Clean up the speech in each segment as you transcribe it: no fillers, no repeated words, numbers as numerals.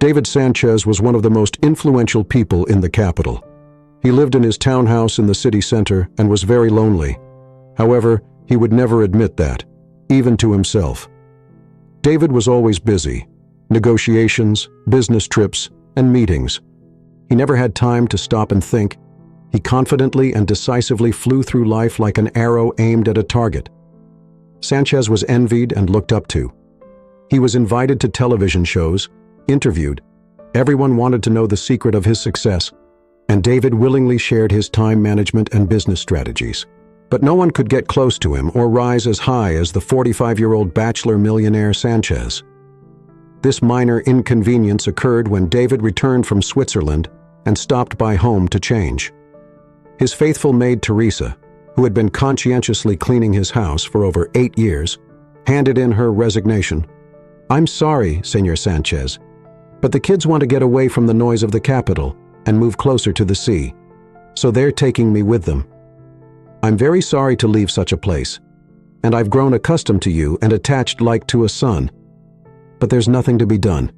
David Sanchez was one of the most influential people in the capital. He lived in his townhouse in the city center and was very lonely. However, he would never admit that, even to himself. David was always busy. Negotiations, business trips, and meetings. He never had time to stop and think. He confidently and decisively flew through life like an arrow aimed at a target. Sanchez was envied and looked up to. He was invited to television shows, interviewed. Everyone wanted to know the secret of his success, and David willingly shared his time management and business strategies. But no one could get close to him or rise as high as the 45-year-old bachelor millionaire Sanchez. This minor inconvenience occurred when David returned from Switzerland and stopped by home to change. His faithful maid Teresa, who had been conscientiously cleaning his house for over 8 years, handed in her resignation. "I'm sorry, Señor Sanchez, but the kids want to get away from the noise of the capital and move closer to the sea, so they're taking me with them. I'm very sorry to leave such a place, and I've grown accustomed to you and attached like to a son. But there's nothing to be done.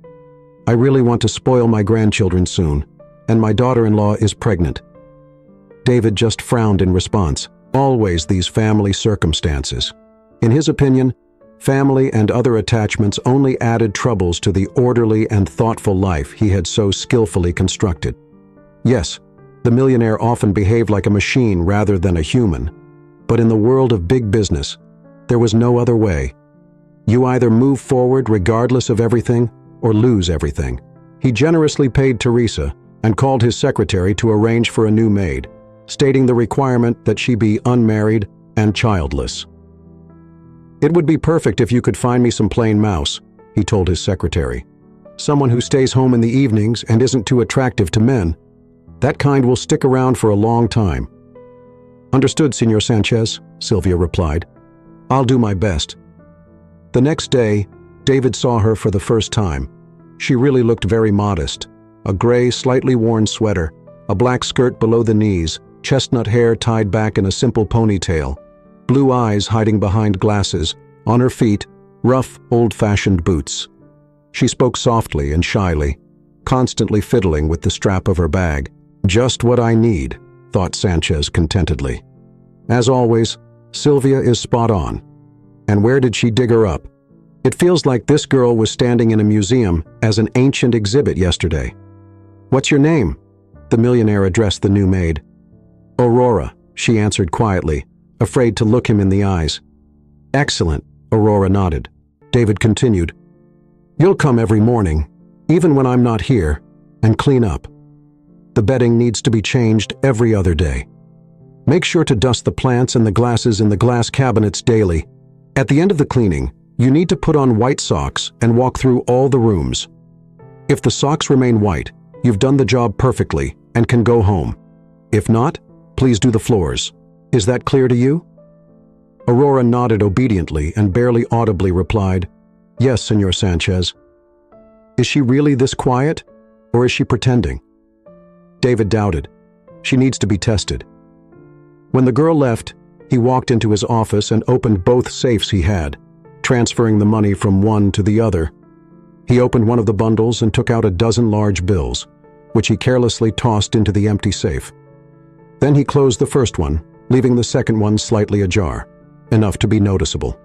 I really want to spoil my grandchildren soon, and my daughter-in-law is pregnant." David just frowned in response. Always these family circumstances. In his opinion, family and other attachments only added troubles to the orderly and thoughtful life he had so skillfully constructed. Yes, the millionaire often behaved like a machine rather than a human, but in the world of big business, there was no other way. You either move forward regardless of everything or lose everything. He generously paid Teresa and called his secretary to arrange for a new maid, stating the requirement that she be unmarried and childless. "It would be perfect if you could find me some plain mouse," he told his secretary. "Someone who stays home in the evenings and isn't too attractive to men. That kind will stick around for a long time." "Understood, Señor Sanchez," Sylvia replied. "I'll do my best." The next day, David saw her for the first time. She really looked very modest. A gray, slightly worn sweater, a black skirt below the knees, chestnut hair tied back in a simple ponytail, blue eyes hiding behind glasses, on her feet, rough, old-fashioned boots. She spoke softly and shyly, constantly fiddling with the strap of her bag. "Just what I need," thought Sanchez contentedly. As always, Sylvia is spot on. And where did she dig her up? It feels like this girl was standing in a museum as an ancient exhibit yesterday. "What's your name?" The millionaire addressed the new maid. "Aurora," she answered quietly, afraid to look him in the eyes. "Excellent," Aurora nodded. David continued, "You'll come every morning, even when I'm not here, and clean up. The bedding needs to be changed every other day. Make sure to dust the plants and the glasses in the glass cabinets daily. At the end of the cleaning, you need to put on white socks and walk through all the rooms. If the socks remain white, you've done the job perfectly and can go home. If not, please do the floors. Is that clear to you?" Aurora nodded obediently and barely audibly replied, "Yes, Señor Sanchez." Is she really this quiet, or is she pretending? David doubted. She needs to be tested. When the girl left, he walked into his office and opened both safes he had, transferring the money from one to the other. He opened one of the bundles and took out a dozen large bills, which he carelessly tossed into the empty safe. Then he closed the first one, leaving the second one slightly ajar, enough to be noticeable.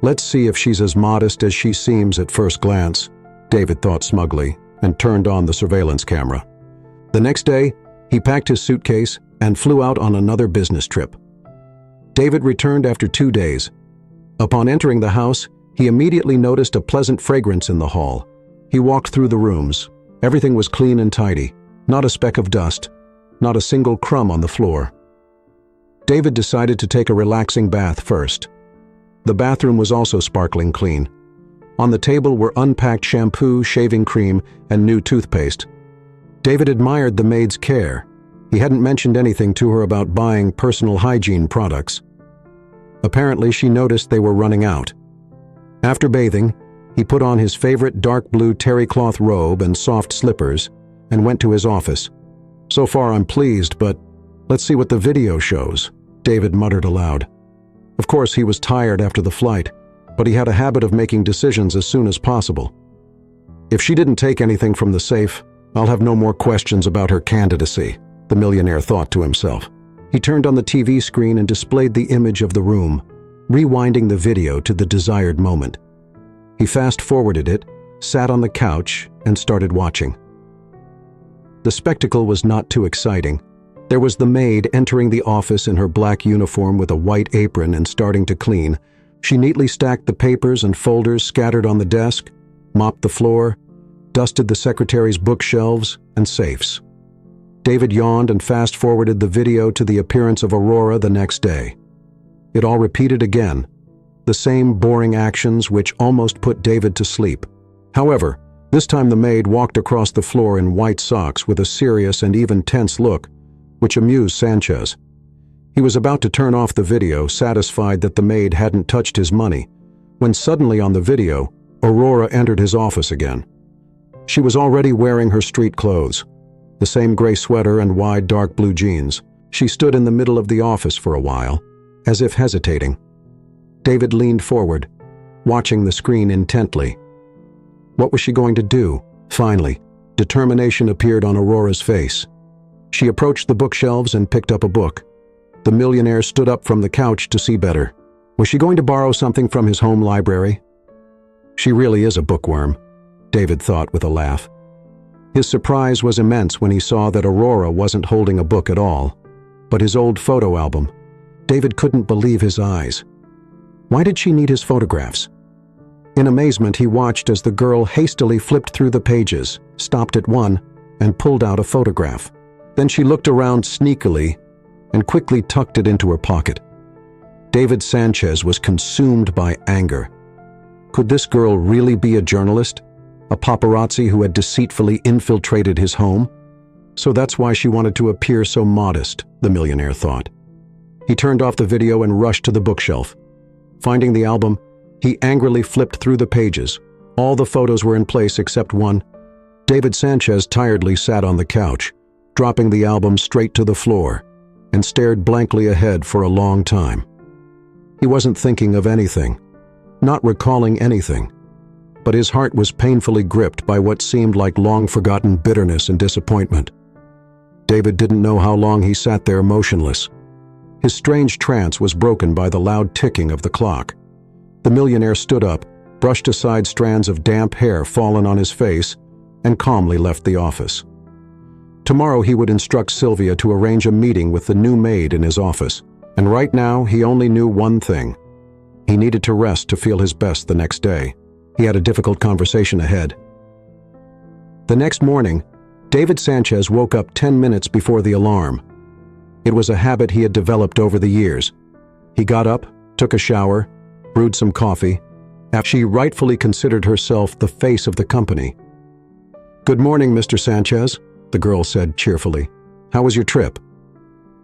"Let's see if she's as modest as she seems at first glance," David thought smugly, and turned on the surveillance camera. The next day, he packed his suitcase and flew out on another business trip. David returned after 2 days. Upon entering the house, he immediately noticed a pleasant fragrance in the hall. He walked through the rooms. Everything was clean and tidy, not a speck of dust, not a single crumb on the floor. David decided to take a relaxing bath first. The bathroom was also sparkling clean. On the table were unpacked shampoo, shaving cream, and new toothpaste. David admired the maid's care. He hadn't mentioned anything to her about buying personal hygiene products. Apparently, she noticed they were running out. After bathing, he put on his favorite dark blue terry cloth robe and soft slippers and went to his office. "So far, I'm pleased, but let's see what the video shows," David muttered aloud. Of course, he was tired after the flight, but he had a habit of making decisions as soon as possible. If she didn't take anything from the safe, I'll have no more questions about her candidacy, the millionaire thought to himself. He turned on the TV screen and displayed the image of the room, rewinding the video to the desired moment. He fast-forwarded it, sat on the couch, and started watching. The spectacle was not too exciting. There was the maid entering the office in her black uniform with a white apron and starting to clean. She neatly stacked the papers and folders scattered on the desk, mopped the floor, dusted the secretary's bookshelves and safes. David yawned and fast-forwarded the video to the appearance of Aurora the next day. It all repeated again, the same boring actions which almost put David to sleep. However, this time the maid walked across the floor in white socks with a serious and even tense look, which amused Sanchez. He was about to turn off the video, satisfied that the maid hadn't touched his money, when suddenly on the video, Aurora entered his office again. She was already wearing her street clothes, the same gray sweater and wide dark blue jeans. She stood in the middle of the office for a while, as if hesitating. David leaned forward, watching the screen intently. What was she going to do? Finally, determination appeared on Aurora's face. She approached the bookshelves and picked up a book. The millionaire stood up from the couch to see better. Was she going to borrow something from his home library? She really is a bookworm, David thought with a laugh. His surprise was immense when he saw that Aurora wasn't holding a book at all, but his old photo album. David couldn't believe his eyes. Why did she need his photographs? In amazement, he watched as the girl hastily flipped through the pages, stopped at one, and pulled out a photograph. Then she looked around sneakily and quickly tucked it into her pocket. David Sanchez was consumed by anger. Could this girl really be a journalist? A paparazzi who had deceitfully infiltrated his home? So that's why she wanted to appear so modest, the millionaire thought. He turned off the video and rushed to the bookshelf. Finding the album, he angrily flipped through the pages. All the photos were in place except one. David Sanchez tiredly sat on the couch, dropping the album straight to the floor, and stared blankly ahead for a long time. He wasn't thinking of anything, not recalling anything, but his heart was painfully gripped by what seemed like long-forgotten bitterness and disappointment. David didn't know how long he sat there motionless. His strange trance was broken by the loud ticking of the clock. The millionaire stood up, brushed aside strands of damp hair fallen on his face, and calmly left the office. Tomorrow he would instruct Sylvia to arrange a meeting with the new maid in his office, and right now he only knew one thing. He needed to rest to feel his best the next day. He had a difficult conversation ahead. The next morning, David Sanchez woke up 10 minutes before the alarm. It was a habit he had developed over the years. He got up, took a shower, brewed some coffee. She rightfully considered herself the face of the company. "Good morning, Mr. Sanchez," the girl said cheerfully. "How was your trip?"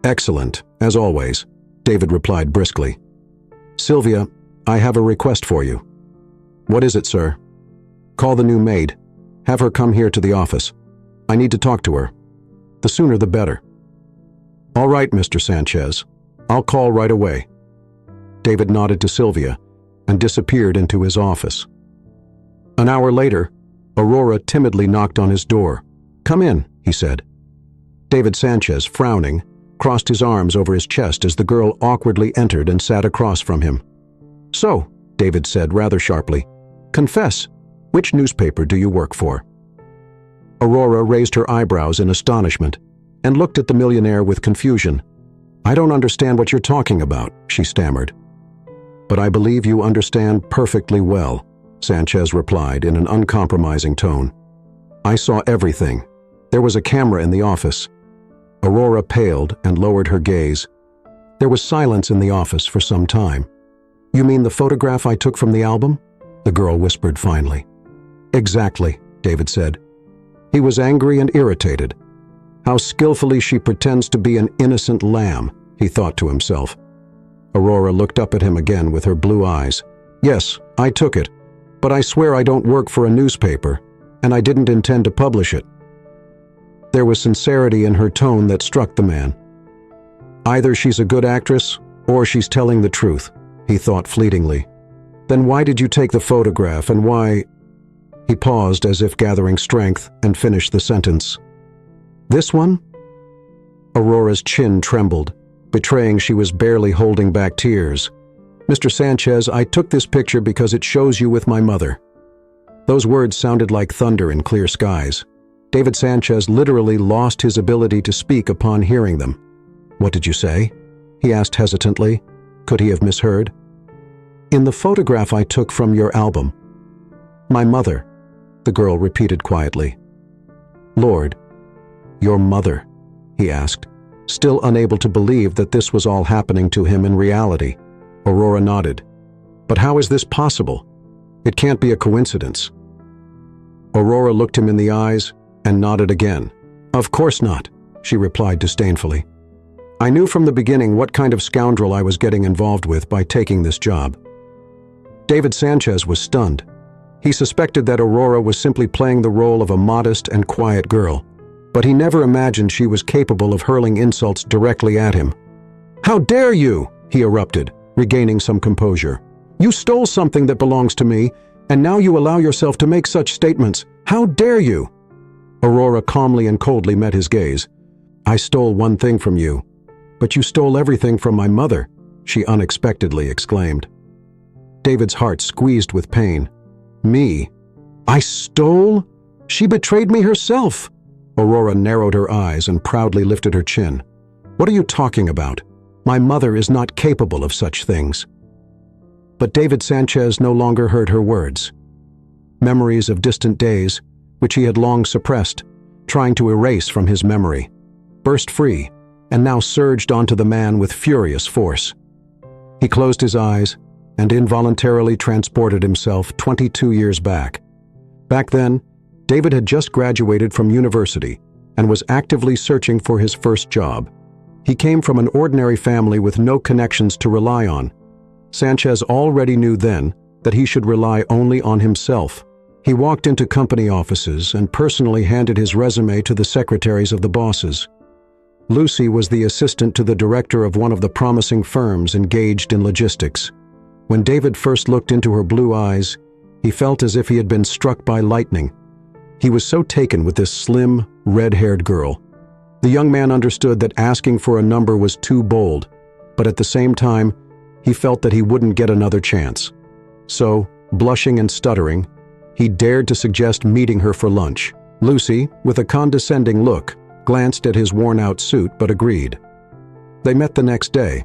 "Excellent, as always," David replied briskly. "Sylvia, I have a request for you." "What is it, sir?" "Call the new maid. Have her come here to the office. I need to talk to her. The sooner the better." "All right, Mr. Sanchez. I'll call right away." David nodded to Sylvia and disappeared into his office. An hour later, Aurora timidly knocked on his door. "Come in," he said. David Sanchez, frowning, crossed his arms over his chest as the girl awkwardly entered and sat across from him. "So," David said rather sharply, "confess, which newspaper do you work for?" Aurora raised her eyebrows in astonishment and looked at the millionaire with confusion. "I don't understand what you're talking about," she stammered. "But I believe you understand perfectly well," Sanchez replied in an uncompromising tone. "I saw everything. There was a camera in the office." Aurora paled and lowered her gaze. There was silence in the office for some time. "You mean the photograph I took from the album?" the girl whispered finally. "Exactly," David said. He was angry and irritated. How skillfully she pretends to be an innocent lamb, he thought to himself. Aurora looked up at him again with her blue eyes. "Yes, I took it, but I swear I don't work for a newspaper, and I didn't intend to publish it." There was sincerity in her tone that struck the man. Either she's a good actress, or she's telling the truth, he thought fleetingly. "Then why did you take the photograph, and why—" He paused as if gathering strength and finished the sentence. "This one?" Aurora's chin trembled, betraying she was barely holding back tears. "Mr. Sanchez, I took this picture because it shows you with my mother." Those words sounded like thunder in clear skies. David Sanchez literally lost his ability to speak upon hearing them. "What did you say?" he asked hesitantly. Could he have misheard? "In the photograph I took from your album." "My mother," the girl repeated quietly. "Lord, your mother?" he asked, still unable to believe that this was all happening to him in reality. Aurora nodded. "But how is this possible? It can't be a coincidence." Aurora looked him in the eyes and nodded again. "Of course not," she replied disdainfully. "I knew from the beginning what kind of scoundrel I was getting involved with by taking this job." David Sanchez was stunned. He suspected that Aurora was simply playing the role of a modest and quiet girl, but he never imagined she was capable of hurling insults directly at him. "How dare you!" he erupted, regaining some composure. "You stole something that belongs to me, and now you allow yourself to make such statements. How dare you?" Aurora calmly and coldly met his gaze. "I stole one thing from you, but you stole everything from my mother," she unexpectedly exclaimed. David's heart squeezed with pain. "Me? I stole? She betrayed me herself." Aurora narrowed her eyes and proudly lifted her chin. "What are you talking about? My mother is not capable of such things." But David Sanchez no longer heard her words. Memories of distant days, which he had long suppressed, trying to erase from his memory, burst free and now surged onto the man with furious force. He closed his eyes and involuntarily transported himself 22 years back. Back then, David had just graduated from university and was actively searching for his first job. He came from an ordinary family with no connections to rely on. Sanchez already knew then that he should rely only on himself. He walked into company offices and personally handed his resume to the secretaries of the bosses. Lucy was the assistant to the director of one of the promising firms engaged in logistics. When David first looked into her blue eyes, he felt as if he had been struck by lightning. He was so taken with this slim, red-haired girl. The young man understood that asking for a number was too bold, but at the same time, he felt that he wouldn't get another chance. So, blushing and stuttering, he dared to suggest meeting her for lunch. Lucy, with a condescending look, glanced at his worn-out suit but agreed. They met the next day,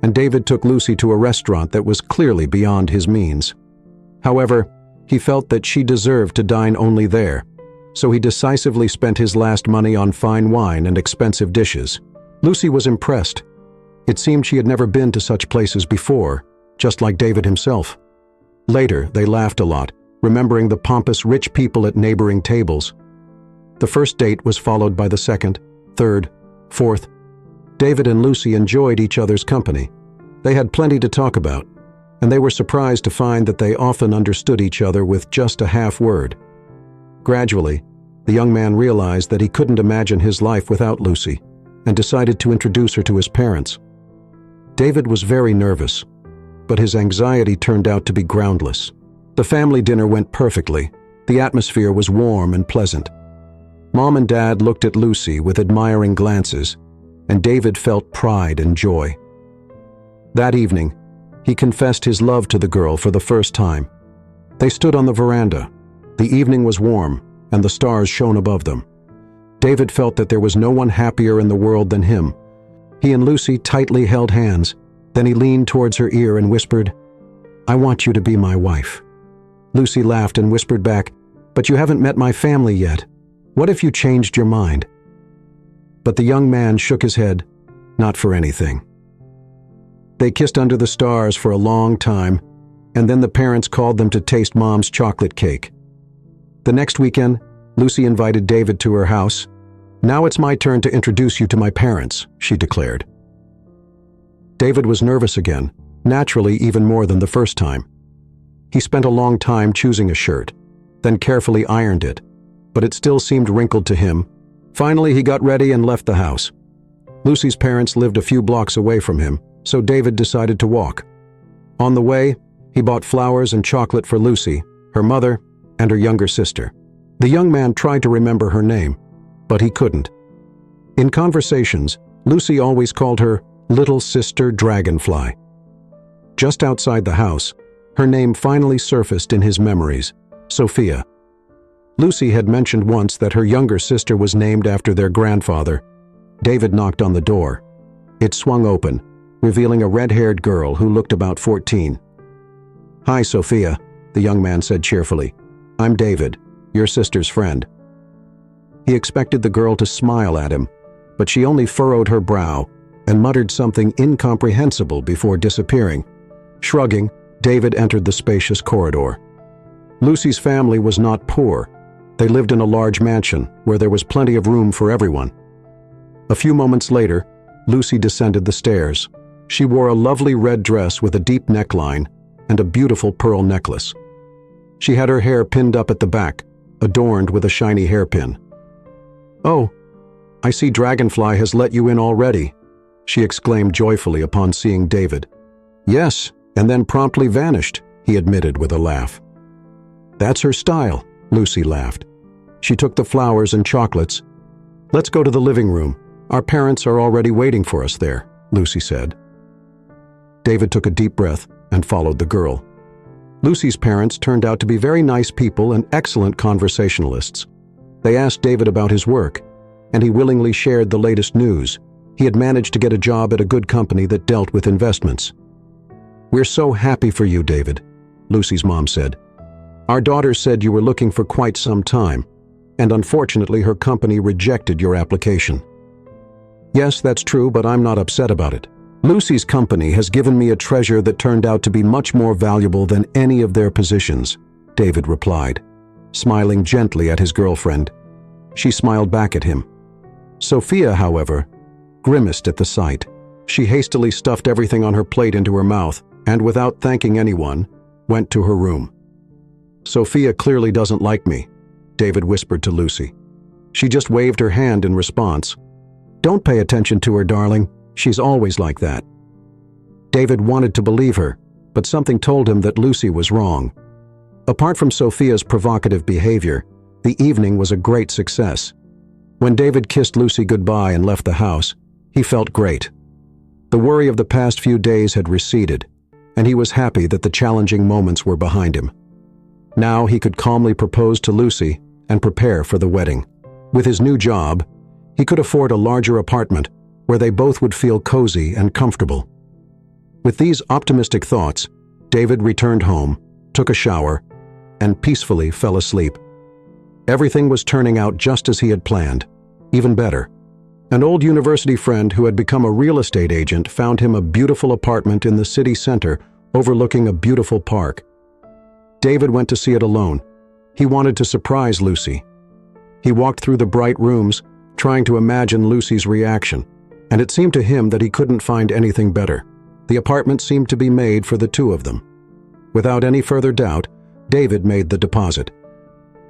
and David took Lucy to a restaurant that was clearly beyond his means. However, he felt that she deserved to dine only there, so he decisively spent his last money on fine wine and expensive dishes. Lucy was impressed. It seemed she had never been to such places before, just like David himself. Later, they laughed a lot, remembering the pompous rich people at neighboring tables. The first date was followed by the second, third, fourth. David and Lucy enjoyed each other's company. They had plenty to talk about, and they were surprised to find that they often understood each other with just a half word. Gradually, the young man realized that he couldn't imagine his life without Lucy, and decided to introduce her to his parents. David was very nervous, but his anxiety turned out to be groundless. The family dinner went perfectly. The atmosphere was warm and pleasant. Mom and Dad looked at Lucy with admiring glances, and David felt pride and joy. That evening, he confessed his love to the girl for the first time. They stood on the veranda. The evening was warm, and the stars shone above them. David felt that there was no one happier in the world than him. He and Lucy tightly held hands. Then he leaned towards her ear and whispered, "I want you to be my wife." Lucy laughed and whispered back, "But you haven't met my family yet. What if you changed your mind?" But the young man shook his head, not for anything. They kissed under the stars for a long time, and then the parents called them to taste Mom's chocolate cake. The next weekend, Lucy invited David to her house. "Now it's my turn to introduce you to my parents," she declared. David was nervous again, naturally even more than the first time. He spent a long time choosing a shirt, then carefully ironed it, but it still seemed wrinkled to him. Finally, he got ready and left the house. Lucy's parents lived a few blocks away from him, so David decided to walk. On the way, he bought flowers and chocolate for Lucy, her mother, and David. and her younger sister. The young man tried to remember her name, but he couldn't. In conversations, Lucy always called her Little Sister Dragonfly. Just outside the house, her name finally surfaced in his memories, Sophia. Lucy had mentioned once that her younger sister was named after their grandfather. David knocked on the door. It swung open, revealing a red-haired girl who looked about 14. "Hi, Sophia," the young man said cheerfully. "I'm David, your sister's friend." He expected the girl to smile at him, but she only furrowed her brow and muttered something incomprehensible before disappearing. Shrugging, David entered the spacious corridor. Lucy's family was not poor. They lived in a large mansion where there was plenty of room for everyone. A few moments later, Lucy descended the stairs. She wore a lovely red dress with a deep neckline and a beautiful pearl necklace. She had her hair pinned up at the back, adorned with a shiny hairpin. "Oh, I see Dragonfly has let you in already," she exclaimed joyfully upon seeing David. "Yes, and then promptly vanished," he admitted with a laugh. "That's her style," Lucy laughed. She took the flowers and chocolates. "Let's go to the living room. Our parents are already waiting for us there," Lucy said. David took a deep breath and followed the girl. Lucy's parents turned out to be very nice people and excellent conversationalists. They asked David about his work, and he willingly shared the latest news. He had managed to get a job at a good company that dealt with investments. "We're so happy for you, David," Lucy's mom said. "Our daughter said you were looking for quite some time, and unfortunately her company rejected your application." "Yes, that's true, but I'm not upset about it. Lucy's company has given me a treasure that turned out to be much more valuable than any of their positions," David replied, smiling gently at his girlfriend. She smiled back at him. Sophia, however, grimaced at the sight. She hastily stuffed everything on her plate into her mouth and, without thanking anyone, went to her room. "Sophia clearly doesn't like me," David whispered to Lucy. She just waved her hand in response. "Don't pay attention to her, darling. She's always like that." David wanted to believe her, but something told him that Lucy was wrong. Apart from Sophia's provocative behavior, the evening was a great success. When David kissed Lucy goodbye and left the house, he felt great. The worry of the past few days had receded, and he was happy that the challenging moments were behind him. Now he could calmly propose to Lucy and prepare for the wedding. With his new job, he could afford a larger apartment where they both would feel cozy and comfortable. With these optimistic thoughts, David returned home, took a shower, and peacefully fell asleep. Everything was turning out just as he had planned, even better. An old university friend who had become a real estate agent found him a beautiful apartment in the city center overlooking a beautiful park. David went to see it alone. He wanted to surprise Lucy. He walked through the bright rooms, trying to imagine Lucy's reaction, and it seemed to him that he couldn't find anything better. The apartment seemed to be made for the two of them. Without any further doubt, David made the deposit.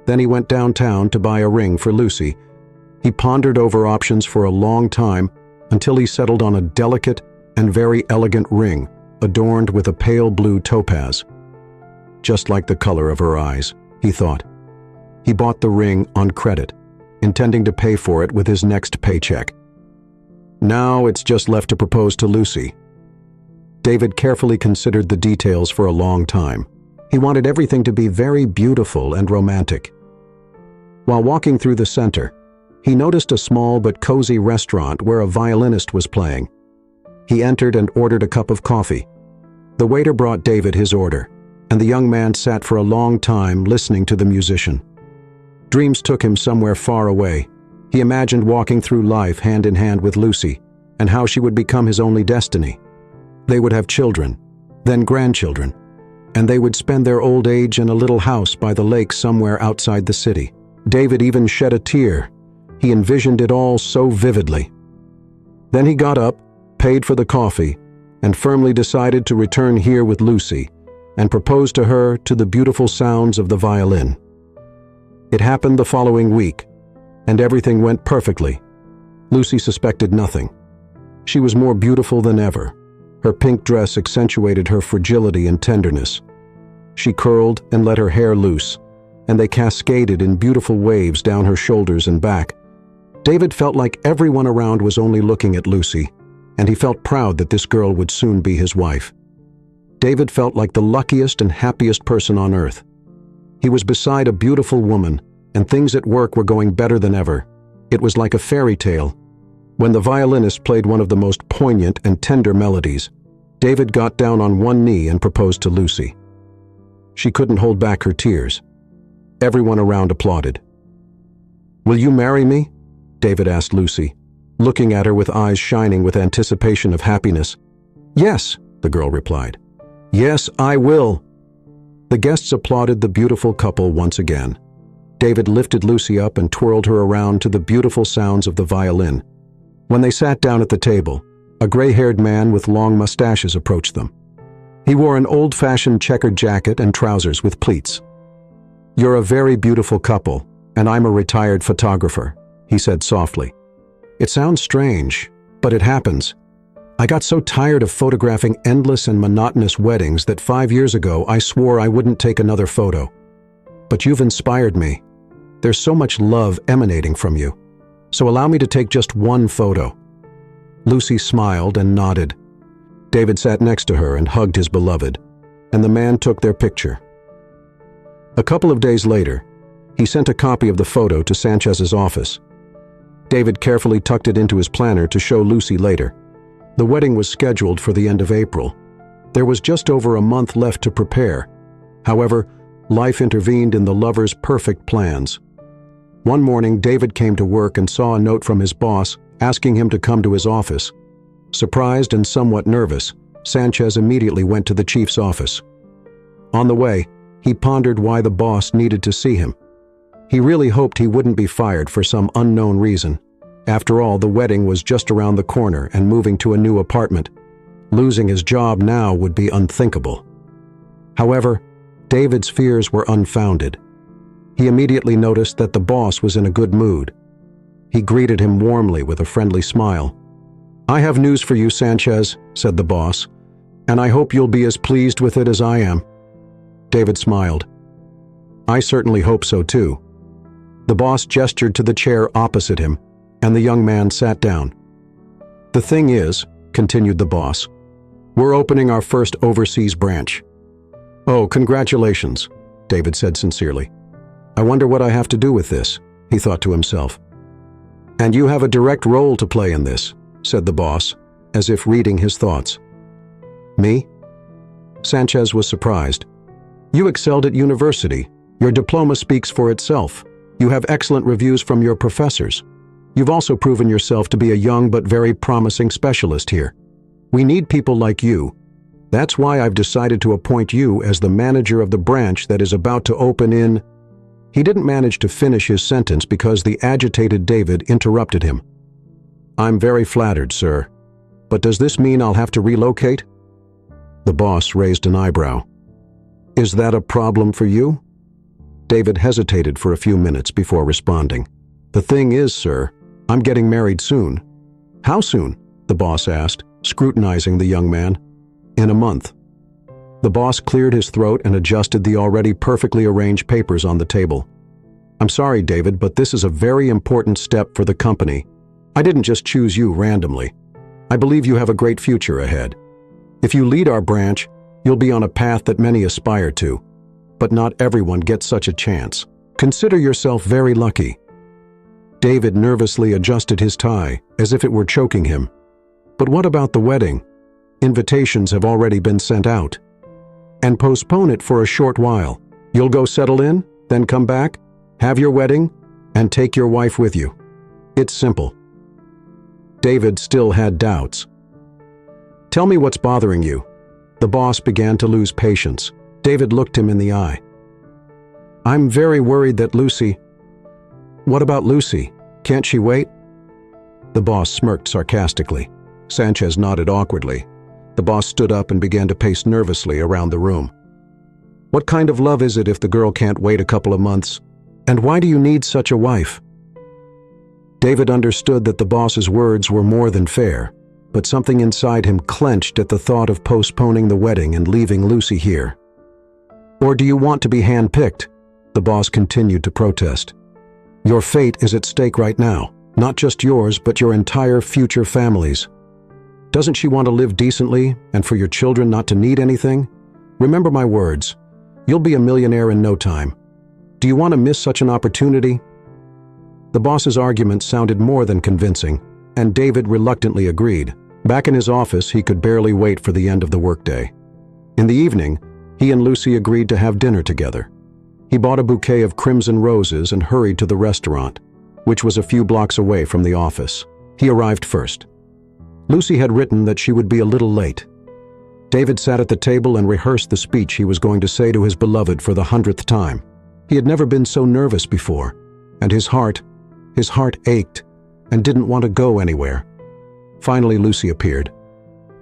Then he went downtown to buy a ring for Lucy. He pondered over options for a long time until he settled on a delicate and very elegant ring adorned with a pale blue topaz. Just like the color of her eyes, he thought. He bought the ring on credit, intending to pay for it with his next paycheck. Now it's just left to propose to Lucy. David carefully considered the details for a long time. He wanted everything to be very beautiful and romantic. While walking through the center, he noticed a small but cozy restaurant where a violinist was playing. He entered and ordered a cup of coffee. The waiter brought David his order, and the young man sat for a long time listening to the musician. Dreams took him somewhere far away. He imagined walking through life hand in hand with Lucy, and how she would become his only destiny. They would have children, then grandchildren, and they would spend their old age in a little house by the lake somewhere outside the city. David even shed a tear. He envisioned it all so vividly. Then he got up, paid for the coffee, and firmly decided to return here with Lucy and propose to her to the beautiful sounds of the violin. It happened the following week, and everything went perfectly. Lucy suspected nothing. She was more beautiful than ever. Her pink dress accentuated her fragility and tenderness. She curled and let her hair loose, and they cascaded in beautiful waves down her shoulders and back. David felt like everyone around was only looking at Lucy, and he felt proud that this girl would soon be his wife. David felt like the luckiest and happiest person on earth. He was beside a beautiful woman, and things at work were going better than ever. It was like a fairy tale. When the violinist played one of the most poignant and tender melodies, David got down on one knee and proposed to Lucy. She couldn't hold back her tears. Everyone around applauded. "Will you marry me?" David asked Lucy, looking at her with eyes shining with anticipation of happiness. "Yes," the girl replied. "Yes, I will." The guests applauded the beautiful couple once again. David lifted Lucy up and twirled her around to the beautiful sounds of the violin. When they sat down at the table, a gray-haired man with long mustaches approached them. He wore an old-fashioned checkered jacket and trousers with pleats. "You're a very beautiful couple, and I'm a retired photographer," he said softly. "It sounds strange, but it happens. I got so tired of photographing endless and monotonous weddings that 5 years ago I swore I wouldn't take another photo. But you've inspired me. There's so much love emanating from you. So allow me to take just one photo." Lucy smiled and nodded. David sat next to her and hugged his beloved, and the man took their picture. A couple of days later, he sent a copy of the photo to Sanchez's office. David carefully tucked it into his planner to show Lucy later. The wedding was scheduled for the end of April. There was just over a month left to prepare. However, life intervened in the lovers' perfect plans. One morning, David came to work and saw a note from his boss asking him to come to his office. Surprised and somewhat nervous, Sanchez immediately went to the chief's office. On the way, he pondered why the boss needed to see him. He really hoped he wouldn't be fired for some unknown reason. After all, the wedding was just around the corner and moving to a new apartment. Losing his job now would be unthinkable. However, David's fears were unfounded. He immediately noticed that the boss was in a good mood. He greeted him warmly with a friendly smile. "I have news for you, Sanchez," said the boss, "and I hope you'll be as pleased with it as I am." David smiled. "I certainly hope so too." The boss gestured to the chair opposite him, and the young man sat down. "The thing is," continued the boss, "we're opening our first overseas branch." "Oh, congratulations," David said sincerely. "I wonder what I have to do with this," he thought to himself. "And you have a direct role to play in this," said the boss, as if reading his thoughts. "Me?" Sanchez was surprised. "You excelled at university. Your diploma speaks for itself. You have excellent reviews from your professors. You've also proven yourself to be a young but very promising specialist here. We need people like you. That's why I've decided to appoint you as the manager of the branch that is about to open in—" He didn't manage to finish his sentence because the agitated David interrupted him. "I'm very flattered, sir. But does this mean I'll have to relocate?" The boss raised an eyebrow. "Is that a problem for you?" David hesitated for a few minutes before responding. "The thing is, sir, I'm getting married soon." "How soon?" the boss asked, scrutinizing the young man. "In a month." The boss cleared his throat and adjusted the already perfectly arranged papers on the table. "I'm sorry, David, but this is a very important step for the company. I didn't just choose you randomly. I believe you have a great future ahead. If you lead our branch, you'll be on a path that many aspire to. But not everyone gets such a chance. Consider yourself very lucky." David nervously adjusted his tie, as if it were choking him. "But what about the wedding? Invitations have already been sent out." "And postpone it for a short while. You'll go settle in, then come back, have your wedding, and take your wife with you. It's simple." David still had doubts. "Tell me what's bothering you." The boss began to lose patience. David looked him in the eye. "I'm very worried that Lucy—" "What about Lucy? Can't she wait?" The boss smirked sarcastically. Sanchez nodded awkwardly. The boss stood up and began to pace nervously around the room. "What kind of love is it if the girl can't wait a couple of months? And why do you need such a wife?" David understood that the boss's words were more than fair, but something inside him clenched at the thought of postponing the wedding and leaving Lucy here. "Or do you want to be handpicked?" The boss continued to protest. Your fate is at stake right now, not just yours, but your entire future family's. Doesn't she want to live decently and for your children not to need anything? Remember my words. You'll be a millionaire in no time. Do you want to miss such an opportunity? The boss's argument sounded more than convincing, and David reluctantly agreed. Back in his office, he could barely wait for the end of the workday. In the evening, he and Lucy agreed to have dinner together. He bought a bouquet of crimson roses and hurried to the restaurant, which was a few blocks away from the office. He arrived first. Lucy had written that she would be a little late. David sat at the table and rehearsed the speech he was going to say to his beloved for the 100th time. He had never been so nervous before, and his heart ached and didn't want to go anywhere. Finally, Lucy appeared.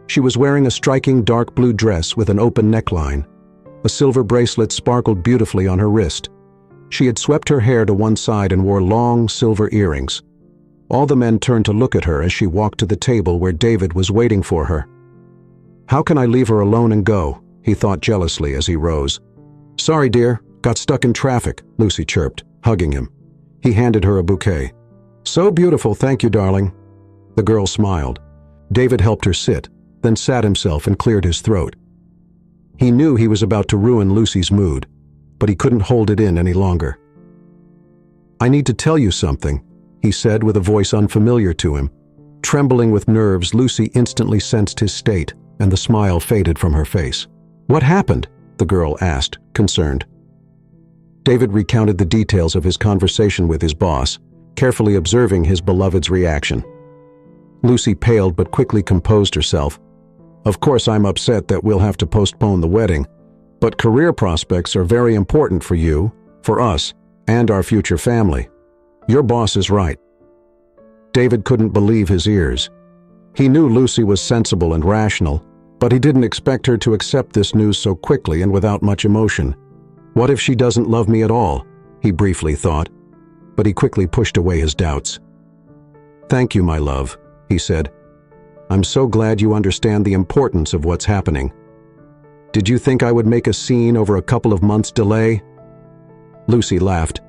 She was wearing a striking dark blue dress with an open neckline. A silver bracelet sparkled beautifully on her wrist. She had swept her hair to one side and wore long silver earrings. All the men turned to look at her as she walked to the table where David was waiting for her. How can I leave her alone and go? He thought jealously as he rose. Sorry, dear, got stuck in traffic, Lucy chirped, hugging him. He handed her a bouquet. So beautiful, thank you, darling. The girl smiled. David helped her sit, then sat himself and cleared his throat. He knew he was about to ruin Lucy's mood, but he couldn't hold it in any longer. I need to tell you something, he said with a voice unfamiliar to him. Trembling with nerves, Lucy instantly sensed his state, and the smile faded from her face. What happened? The girl asked, concerned. David recounted the details of his conversation with his boss, carefully observing his beloved's reaction. Lucy paled but quickly composed herself. Of course, I'm upset that we'll have to postpone the wedding, but career prospects are very important for you, for us, and our future family. Your boss is right. David couldn't believe his ears. He knew Lucy was sensible and rational, but he didn't expect her to accept this news so quickly and without much emotion. What if she doesn't love me at all? He briefly thought, but he quickly pushed away his doubts. Thank you, my love, he said. I'm so glad you understand the importance of what's happening. Did you think I would make a scene over a couple of months' delay? Lucy laughed.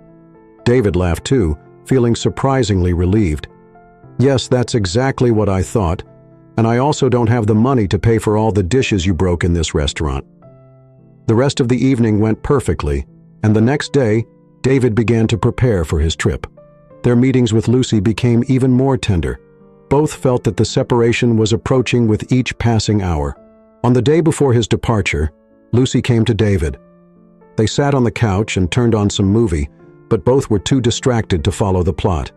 David laughed too, feeling surprisingly relieved. Yes, that's exactly what I thought, and I also don't have the money to pay for all the dishes you broke in this restaurant. The rest of the evening went perfectly, and the next day, David began to prepare for his trip. Their meetings with Lucy became even more tender. Both felt that the separation was approaching with each passing hour. On the day before his departure, Lucy came to David. They sat on the couch and turned on some movie, but both were too distracted to follow the plot.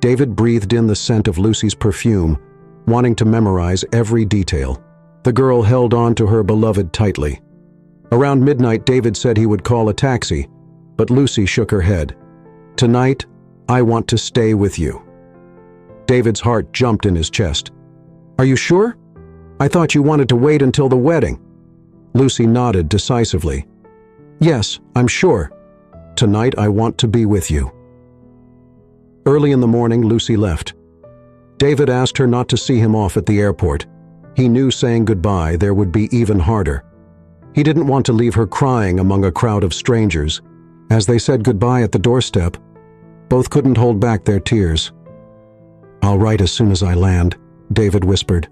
David breathed in the scent of Lucy's perfume, wanting to memorize every detail. The girl held on to her beloved tightly. Around midnight, David said he would call a taxi, but Lucy shook her head. Tonight, I want to stay with you. David's heart jumped in his chest. Are you sure? I thought you wanted to wait until the wedding. Lucy nodded decisively. Yes, I'm sure. Tonight I want to be with you. Early in the morning, Lucy left. David asked her not to see him off at the airport. He knew saying goodbye there would be even harder. He didn't want to leave her crying among a crowd of strangers. As they said goodbye at the doorstep, both couldn't hold back their tears. I'll write as soon as I land, David whispered.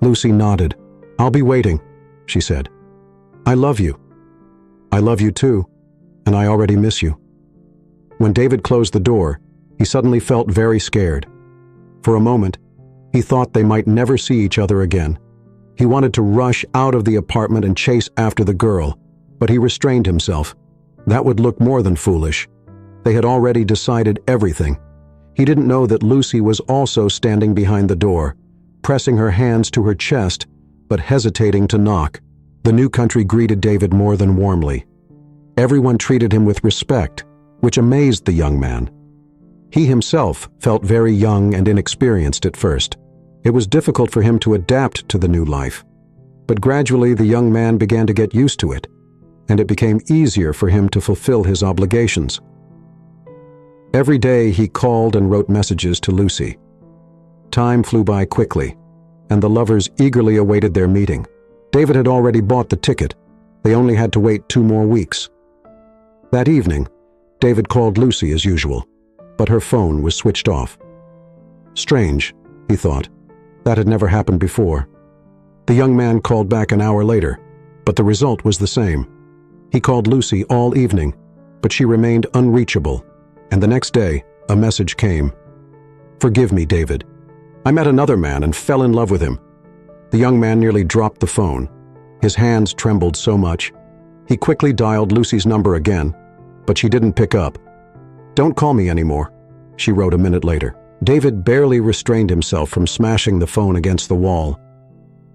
Lucy nodded. I'll be waiting, she said. I love you. I love you too, and I already miss you. When David closed the door, he suddenly felt very scared. For a moment, he thought they might never see each other again. He wanted to rush out of the apartment and chase after the girl, but he restrained himself. That would look more than foolish. They had already decided everything. He didn't know that Lucy was also standing behind the door, pressing her hands to her chest, but hesitating to knock. The new country greeted David more than warmly. Everyone treated him with respect, which amazed the young man. He himself felt very young and inexperienced at first. It was difficult for him to adapt to the new life. But gradually the young man began to get used to it, and it became easier for him to fulfill his obligations. Every day he called and wrote messages to Lucy. Time flew by quickly, and the lovers eagerly awaited their meeting. David had already bought the ticket. They only had to wait 2 more weeks. That evening, David called Lucy as usual, but her phone was switched off. Strange, he thought. That had never happened before. The young man called back an hour later, but the result was the same. He called Lucy all evening, but she remained unreachable, and the next day, a message came. "Forgive me, David. I met another man and fell in love with him." The young man nearly dropped the phone. His hands trembled so much. He quickly dialed Lucy's number again, but she didn't pick up. "Don't call me anymore," she wrote a minute later. David barely restrained himself from smashing the phone against the wall.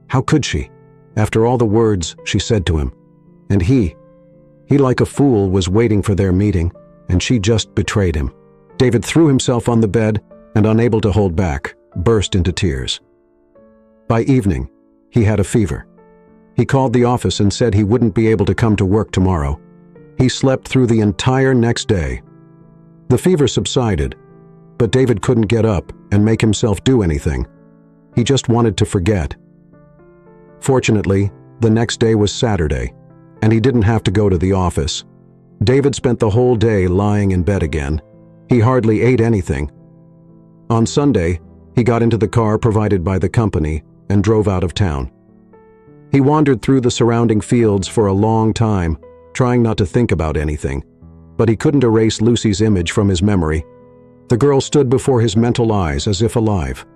How could she, after all the words she said to him? And he like a fool was waiting for their meeting, and she just betrayed him. David threw himself on the bed and, unable to hold back, burst into tears. By evening, he had a fever. He called the office and said he wouldn't be able to come to work tomorrow. He slept through the entire next day. The fever subsided, but David couldn't get up and make himself do anything. He just wanted to forget. Fortunately, the next day was Saturday, and he didn't have to go to the office. David spent the whole day lying in bed again. He hardly ate anything. On Sunday, he got into the car provided by the company and drove out of town. He wandered through the surrounding fields for a long time, trying not to think about anything, but he couldn't erase Lucy's image from his memory. The girl stood before his mental eyes as if alive.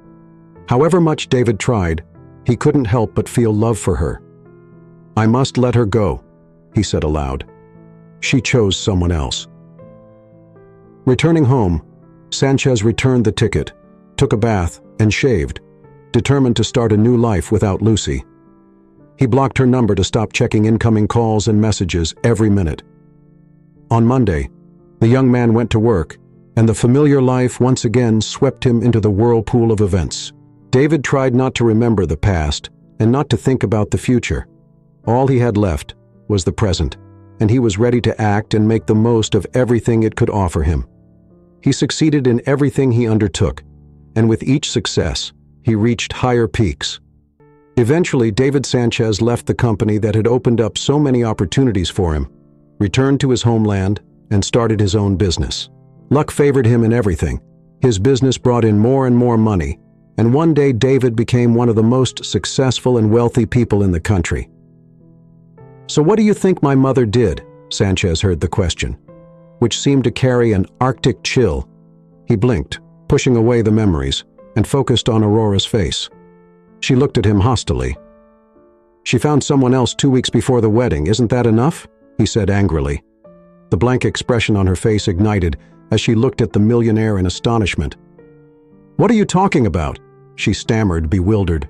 However much David tried, he couldn't help but feel love for her. "I must let her go," he said aloud. She chose someone else. Returning home, Sanchez returned the ticket, took a bath, and shaved, determined to start a new life without Lucy. He blocked her number to stop checking incoming calls and messages every minute. On Monday, the young man went to work, and the familiar life once again swept him into the whirlpool of events. David tried not to remember the past and not to think about the future. All he had left was the present, and he was ready to act and make the most of everything it could offer him. He succeeded in everything he undertook, and with each success, he reached higher peaks. Eventually, David Sanchez left the company that had opened up so many opportunities for him, returned to his homeland, and started his own business. Luck favored him in everything. His business brought in more and more money, and one day David became one of the most successful and wealthy people in the country. "So what do you think my mother did?" Sanchez heard the question, which seemed to carry an Arctic chill. He blinked, pushing away the memories, and focused on Aurora's face. She looked at him hostilely. "She found someone else 2 weeks before the wedding, isn't that enough?" he said angrily. The blank expression on her face ignited as she looked at the millionaire in astonishment. "What are you talking about?" she stammered, bewildered.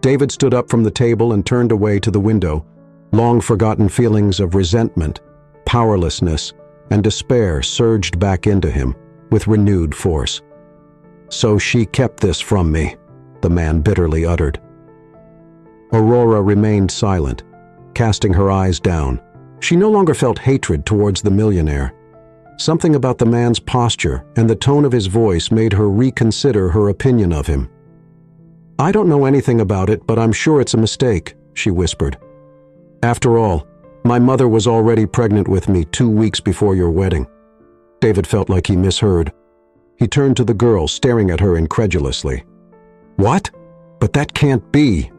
David stood up from the table and turned away to the window. Long-forgotten feelings of resentment, powerlessness, and despair surged back into him with renewed force. "So she kept this from me," the man bitterly uttered. Aurora remained silent, casting her eyes down. She no longer felt hatred towards the millionaire. Something about the man's posture and the tone of his voice made her reconsider her opinion of him. "I don't know anything about it, but I'm sure it's a mistake," she whispered. "After all, my mother was already pregnant with me 2 weeks before your wedding." David felt like he misheard. He turned to the girl, staring at her incredulously. "What? But that can't be."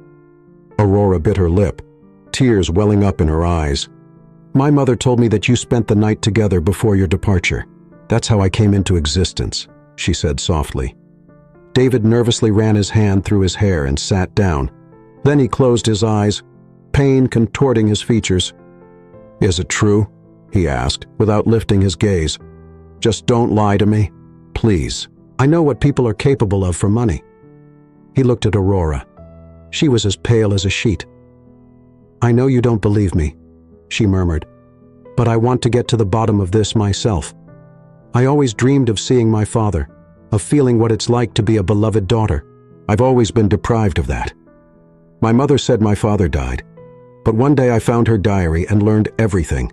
Aurora bit her lip, tears welling up in her eyes. "My mother told me that you spent the night together before your departure. That's how I came into existence," she said softly. David nervously ran his hand through his hair and sat down. Then he closed his eyes, pain contorting his features. "Is it true?" he asked, without lifting his gaze. "Just don't lie to me, please. I know what people are capable of for money." He looked at Aurora. She was as pale as a sheet. "I know you don't believe me," she murmured, "but I want to get to the bottom of this myself. I always dreamed of seeing my father, of feeling what it's like to be a beloved daughter. I've always been deprived of that. My mother said my father died, but one day I found her diary and learned everything."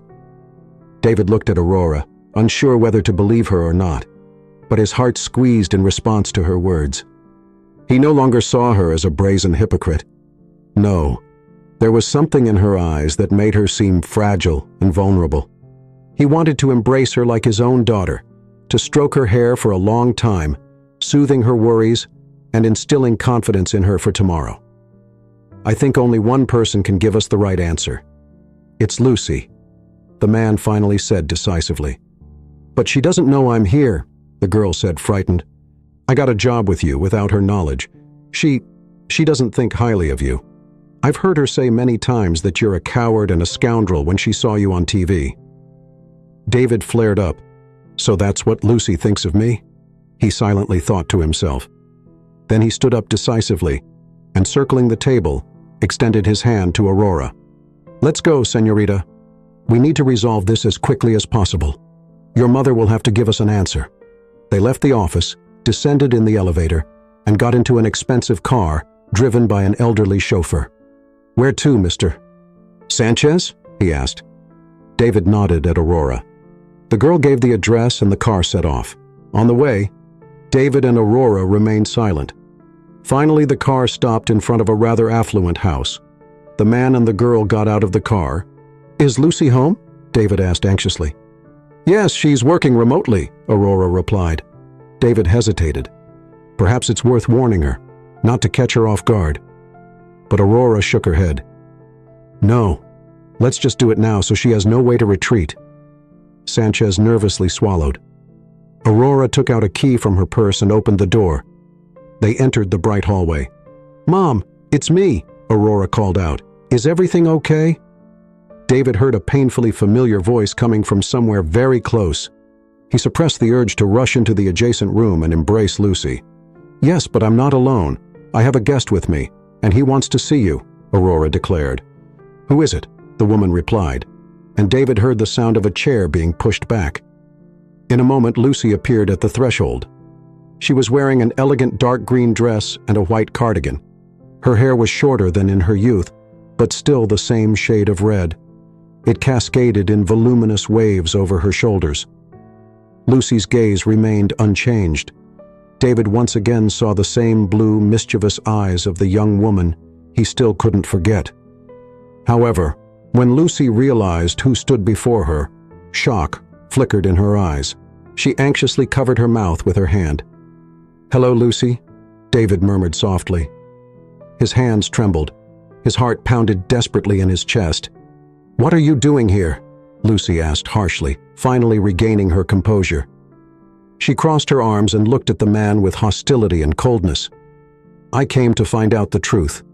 David looked at Aurora, unsure whether to believe her or not, but his heart squeezed in response to her words. He no longer saw her as a brazen hypocrite. No, there was something in her eyes that made her seem fragile and vulnerable. He wanted to embrace her like his own daughter, to stroke her hair for a long time, soothing her worries and instilling confidence in her for tomorrow. I think only one person can give us the right answer. It's Lucy, the man finally said decisively. But she doesn't know I'm here, the girl said, frightened. I got a job with you without her knowledge. She doesn't think highly of you. I've heard her say many times that you're a coward and a scoundrel when she saw you on TV. David flared up. So that's what Lucy thinks of me? He silently thought to himself. Then he stood up decisively and, circling the table, extended his hand to Aurora. Let's go, señorita. We need to resolve this as quickly as possible. Your mother will have to give us an answer. They left the office, descended in the elevator, and got into an expensive car driven by an elderly chauffeur. Where to, Mr. Sanchez? He asked. David nodded at Aurora. The girl gave the address and the car set off. On the way, David and Aurora remained silent. Finally, the car stopped in front of a rather affluent house. The man and the girl got out of the car. Is Lucy home? David asked anxiously. Yes, she's working remotely, Aurora replied. David hesitated. Perhaps it's worth warning her, not to catch her off guard. But Aurora shook her head. No, let's just do it now so she has no way to retreat. Sanchez nervously swallowed. Aurora took out a key from her purse and opened the door. They entered the bright hallway. Mom, it's me, Aurora called out. Is everything okay? David heard a painfully familiar voice coming from somewhere very close. He suppressed the urge to rush into the adjacent room and embrace Lucy. Yes, but I'm not alone. I have a guest with me, and he wants to see you, Aurora declared. Who is it? The woman replied, and David heard the sound of a chair being pushed back. In a moment, Lucy appeared at the threshold. She was wearing an elegant dark green dress and a white cardigan. Her hair was shorter than in her youth, but still the same shade of red. It cascaded in voluminous waves over her shoulders. Lucy's gaze remained unchanged. David once again saw the same blue, mischievous eyes of the young woman he still couldn't forget. However, when Lucy realized who stood before her, shock flickered in her eyes. She anxiously covered her mouth with her hand. Hello, Lucy, David murmured softly. His hands trembled. His heart pounded desperately in his chest. What are you doing here? Lucy asked harshly, finally regaining her composure. She crossed her arms and looked at the man with hostility and coldness. I came to find out the truth,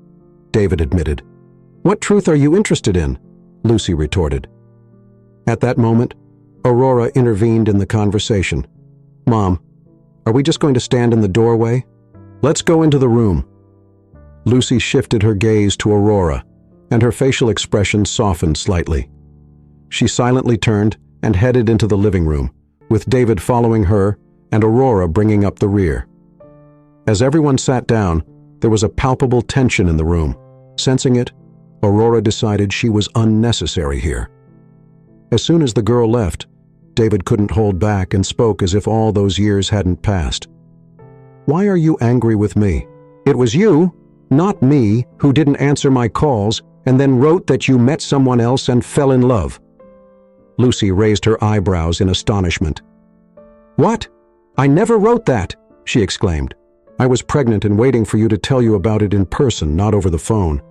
David admitted. What truth are you interested in? Lucy retorted. At that moment, Aurora intervened in the conversation. Mom, are we just going to stand in the doorway? Let's go into the room. Lucy shifted her gaze to Aurora, and her facial expression softened slightly. She silently turned and headed into the living room, with David following her and Aurora bringing up the rear. As everyone sat down, there was a palpable tension in the room. Sensing it, Aurora decided she was unnecessary here. As soon as the girl left, David couldn't hold back and spoke as if all those years hadn't passed. Why are you angry with me? It was you, not me, who didn't answer my calls and then wrote that you met someone else and fell in love. Lucy raised her eyebrows in astonishment. What? I never wrote that, she exclaimed. I was pregnant and waiting for you to tell you about it in person, not over the phone,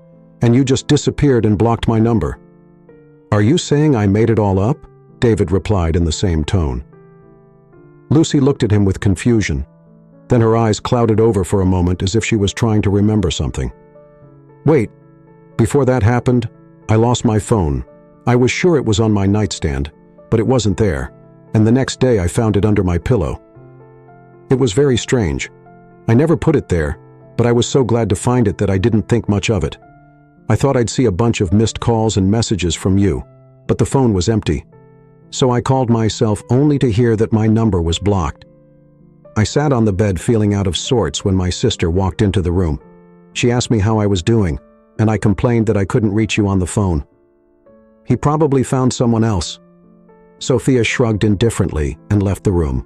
and you just disappeared and blocked my number. Are you saying I made it all up? David replied in the same tone. Lucy looked at him with confusion. Then her eyes clouded over for a moment as if she was trying to remember something. Wait, before that happened, I lost my phone. I was sure it was on my nightstand, but it wasn't there, and the next day I found it under my pillow. It was very strange. I never put it there, but I was so glad to find it that I didn't think much of it. I thought I'd see a bunch of missed calls and messages from you, but the phone was empty. So I called myself only to hear that my number was blocked. I sat on the bed feeling out of sorts when my sister walked into the room. She asked me how I was doing, and I complained that I couldn't reach you on the phone. He probably found someone else. Sophia shrugged indifferently and left the room.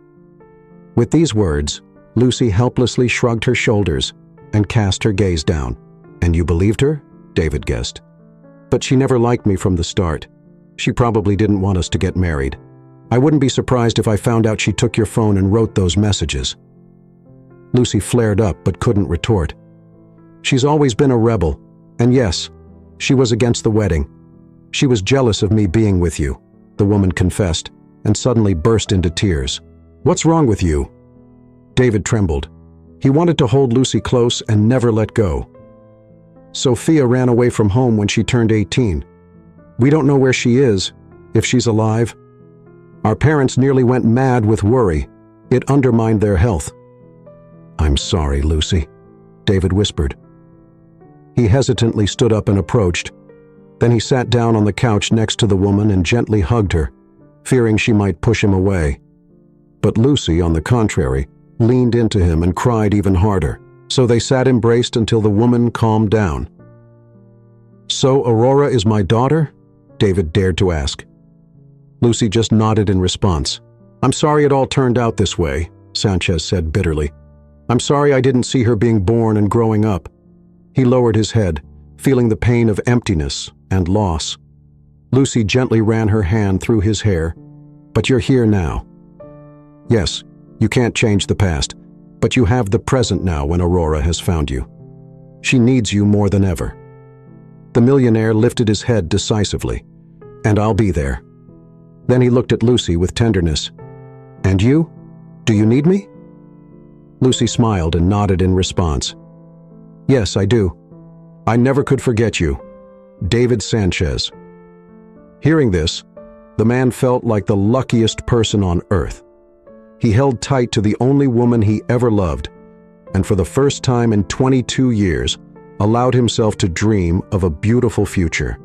With these words, Lucy helplessly shrugged her shoulders and cast her gaze down. And you believed her? David guessed. But she never liked me from the start. She probably didn't want us to get married. I wouldn't be surprised if I found out she took your phone and wrote those messages." Lucy flared up but couldn't retort. She's always been a rebel, and yes, she was against the wedding. She was jealous of me being with you, the woman confessed, and suddenly burst into tears. "What's wrong with you?" David trembled. He wanted to hold Lucy close and never let go. "Sophia ran away from home when she turned 18. We don't know where she is, if she's alive. Our parents nearly went mad with worry. It undermined their health." "I'm sorry, Lucy," David whispered. He hesitantly stood up and approached. Then he sat down on the couch next to the woman and gently hugged her, fearing she might push him away. But Lucy, on the contrary, leaned into him and cried even harder, so they sat embraced until the woman calmed down. "So Aurora is my daughter?" David dared to ask. Lucy just nodded in response. "I'm sorry it all turned out this way," Sanchez said bitterly. "I'm sorry I didn't see her being born and growing up." He lowered his head, feeling the pain of emptiness and loss. Lucy gently ran her hand through his hair. "But you're here now. Yes, you can't change the past, but you have the present now when Aurora has found you. She needs you more than ever." The millionaire lifted his head decisively. "And I'll be there." Then he looked at Lucy with tenderness. "And you? Do you need me?" Lucy smiled and nodded in response. "Yes, I do. I never could forget you. David Sanchez." Hearing this, the man felt like the luckiest person on earth. He held tight to the only woman he ever loved, and for the first time in 22 years, allowed himself to dream of a beautiful future.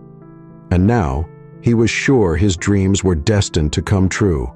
And now, he was sure his dreams were destined to come true.